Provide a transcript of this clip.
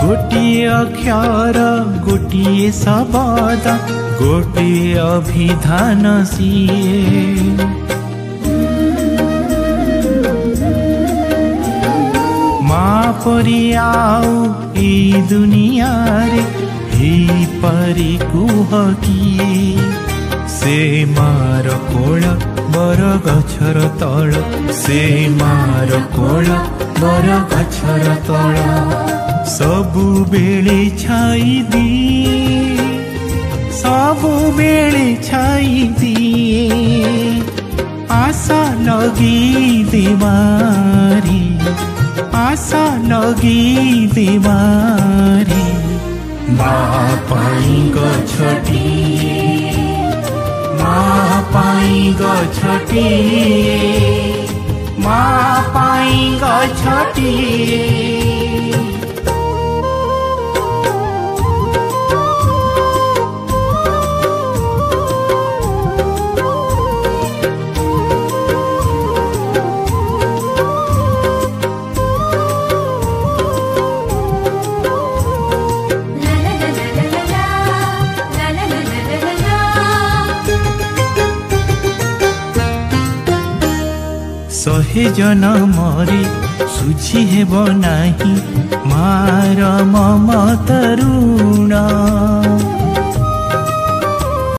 गोटिए अक्षर गोटिए शब्द गोटिए अभिधान सिए माँ परी आउ ए दुनिया रे ही परी कुह किए से मार कोल बर गछर तल से मार कोल बर गछर तल सबु बेले छाई दिए सबु बेले छाई दिए आशा लगी देवारी आशा लगी देवारी माँ पाई गछटिए माँ पाई गछटिए माँ पाई गछटिए सहे जन मरे सुझी हेब नाही मार ममता ऋण